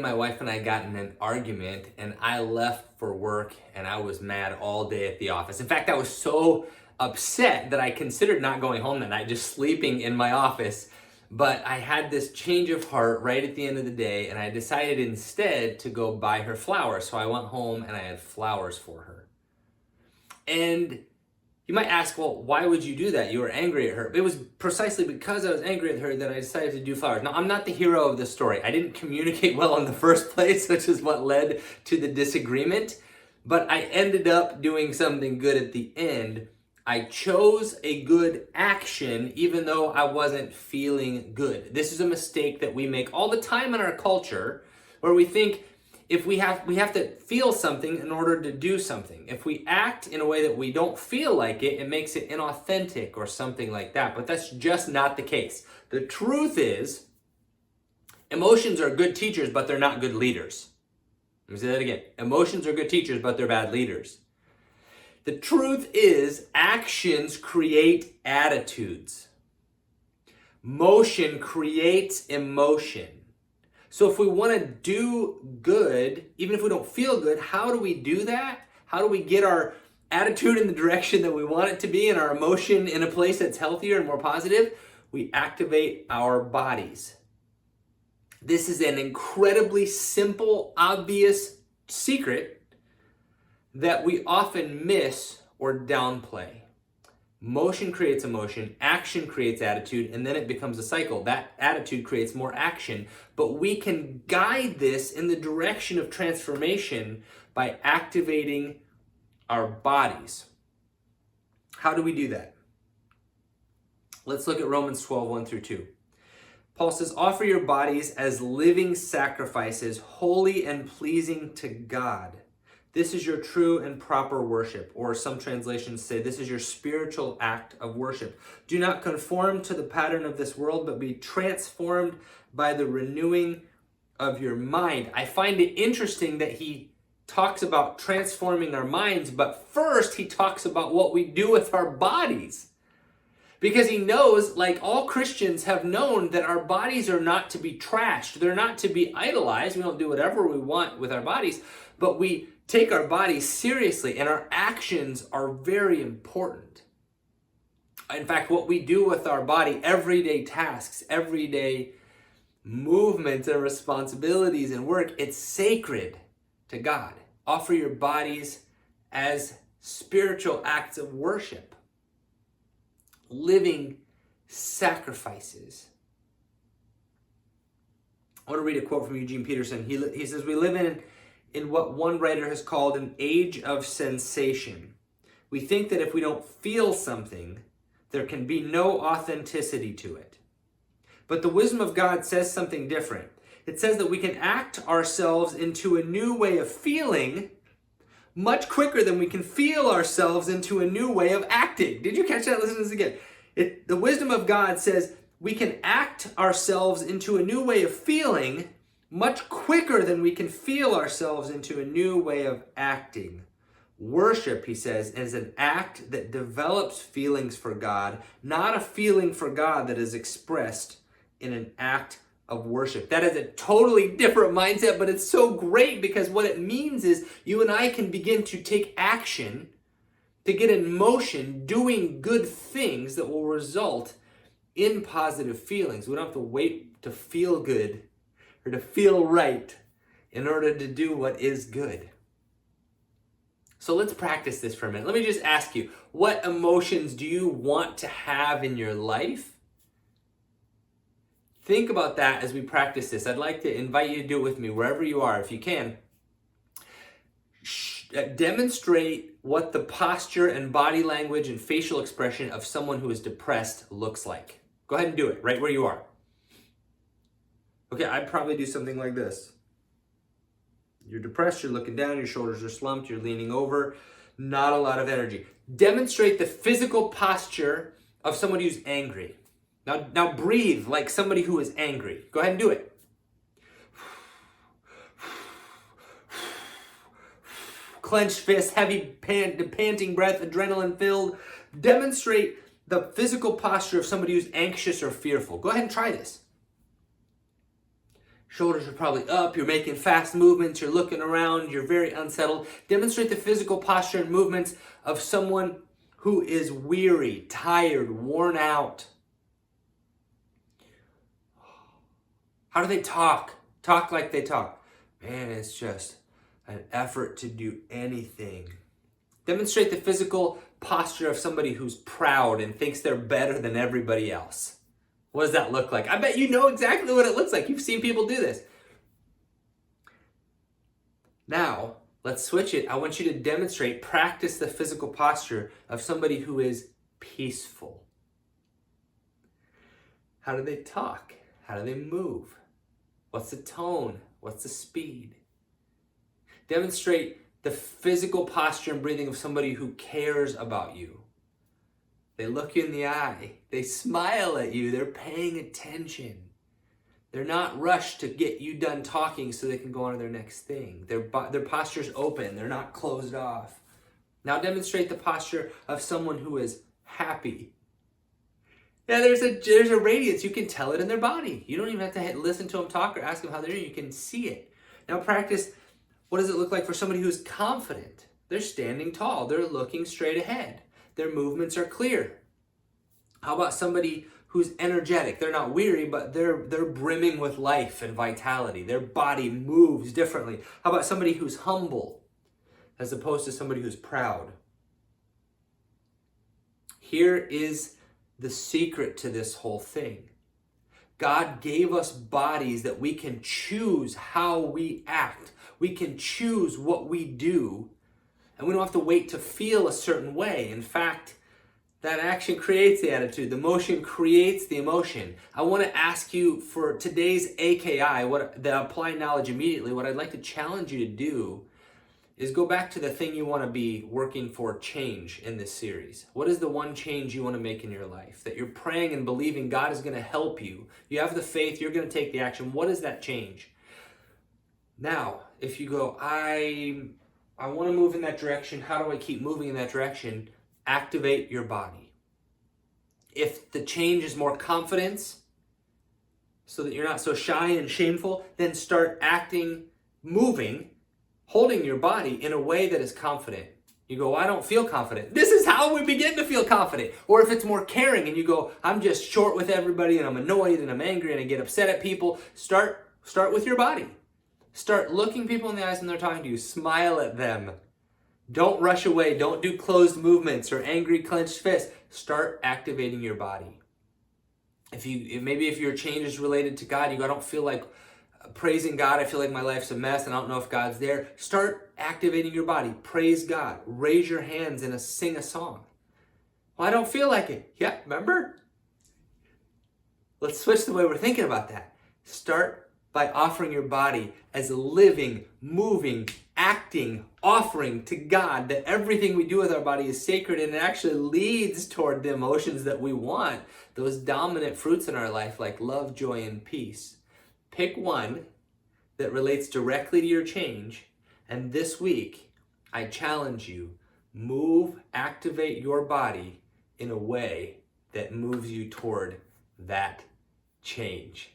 my wife and I got in an argument and I left for work and I was mad all day at the office. In fact, I was so upset that I considered not going home that night, just sleeping in my office. But I had this change of heart right at the end of the day, and I decided instead to go buy her flowers. So I went home and I had flowers for her. And you might ask, well, why would you do that? You were angry at her. It was precisely because I was angry at her that I decided to do flowers. Now, I'm not the hero of the story. I didn't communicate well in the first place, which is what led to the disagreement. But I ended up doing something good at the end. I chose a good action even though I wasn't feeling good. This is a mistake that we make all the time in our culture, where we think if we have to feel something in order to do something. If we act in a way that we don't feel like it, it makes it inauthentic or something like that. But that's just not the case. The truth is, emotions are good teachers, but they're not good leaders. Let me say that again. Emotions are good teachers, but they're bad leaders. The truth is, actions create attitudes. Motion creates emotion. So if we want to do good, even if we don't feel good, how do we do that? How do we get our attitude in the direction that we want it to be and our emotion in a place that's healthier and more positive? We activate our bodies. This is an incredibly simple, obvious secret that we often miss or downplay. Motion creates emotion, action creates attitude, and then it becomes a cycle. That attitude creates more action, but we can guide this in the direction of transformation by activating our bodies. How do we do that? Let's look at Romans 12, 1 through 2. Paul says, offer your bodies as living sacrifices, holy and pleasing to God. This is your true and proper worship, or some translations say this is your spiritual act of worship. Do not conform to the pattern of this world, but be transformed by the renewing of your mind. I find it interesting that he talks about transforming our minds, but first he talks about what we do with our bodies. Because he knows, like all Christians have known, that our bodies are not to be trashed. They're not to be idolized. We don't do whatever we want with our bodies, but we take our bodies seriously, and our actions are very important. In fact, what we do with our body, everyday tasks, everyday movements and responsibilities and work, it's sacred to God. Offer your bodies as spiritual acts of worship, living sacrifices. I want to read a quote from Eugene Peterson. He says, we live in what one writer has called an age of sensation. We think that if we don't feel something, there can be no authenticity to it. But the wisdom of God says something different. It says that we can act ourselves into a new way of feeling much quicker than we can feel ourselves into a new way of acting. Did you catch that? Listen to this again. The wisdom of God says we can act ourselves into a new way of feeling much quicker than we can feel ourselves into a new way of acting. Worship, he says, is an act that develops feelings for God, not a feeling for God that is expressed in an act of worship. That is a totally different mindset, but it's so great because what it means is you and I can begin to take action, to get in motion, doing good things that will result in positive feelings. We don't have to wait to feel good or to feel right in order to do what is good. So let's practice this for a minute. Let me just ask you, what emotions do you want to have in your life? Think about that as we practice this. I'd like to invite you to do it with me wherever you are, if you can. Demonstrate what the posture and body language and facial expression of someone who is depressed looks like. Go ahead and do it right where you are. Okay, I'd probably do something like this. You're depressed, you're looking down, your shoulders are slumped, you're leaning over, not a lot of energy. Demonstrate the physical posture of somebody who's angry. Now breathe like somebody who is angry. Go ahead and do it. Clenched fist, heavy panting breath, adrenaline filled. Demonstrate the physical posture of somebody who's anxious or fearful. Go ahead and try this. Shoulders are probably up, you're making fast movements, you're looking around, you're very unsettled. Demonstrate the physical posture and movements of someone who is weary, tired, worn out. How do they talk? Talk like they talk. Man, it's just an effort to do anything. Demonstrate the physical posture of somebody who's proud and thinks they're better than everybody else. What does that look like? I bet you know exactly what it looks like. You've seen people do this. Now, let's switch it. I want you to demonstrate, practice the physical posture of somebody who is peaceful. How do they talk? How do they move? What's the tone? What's the speed? Demonstrate the physical posture and breathing of somebody who cares about you. They look you in the eye. They smile at you. They're paying attention. They're not rushed to get you done talking so they can go on to their next thing. Their posture's open. They're not closed off. Now demonstrate the posture of someone who is happy. Yeah, there's a radiance. You can tell it in their body. You don't even have to listen to them talk or ask them how they're doing. You can see it. Now practice, what does it look like for somebody who's confident? They're standing tall. They're looking straight ahead. Their movements are clear. How about somebody who's energetic? They're not weary, but they're brimming with life and vitality. Their body moves differently. How about somebody who's humble as opposed to somebody who's proud? Here is the secret to this whole thing. God gave us bodies that we can choose how we act. We can choose what we do, and we don't have to wait to feel a certain way. In fact, that action creates the attitude. The motion creates the emotion. I want to ask you for today's AKI, the Apply Knowledge Immediately, what I'd like to challenge you to do is go back to the thing you want to be working for change in this series. What is the one change you want to make in your life that you're praying and believing God is going to help you? You have the faith, you're going to take the action. What is that change? Now, if you go, I want to move in that direction. How do I keep moving in that direction? Activate your body. If the change is more confidence, so that you're not so shy and shameful, then start acting, moving, holding your body in a way that is confident. You go, I don't feel confident. This is how we begin to feel confident. Or if it's more caring and you go, I'm just short with everybody and I'm annoyed and I'm angry and I get upset at people, start with your body. Start looking people in the eyes when they're talking to you. Smile at them. Don't rush away. Don't do closed movements or angry clenched fists. Start activating your body. If your change is related to God, you go, I don't feel like praising God. I feel like my life's a mess and I don't know if God's there. Start activating your body. Praise God. Raise your hands and sing a song. Well, I don't feel like it. Yeah, remember? Let's switch the way we're thinking about that. Start by offering your body as a living, moving, acting offering to God, that everything we do with our body is sacred and it actually leads toward the emotions that we want, those dominant fruits in our life like love, joy, and peace. Pick one that relates directly to your change, and this week, I challenge you, activate your body in a way that moves you toward that change.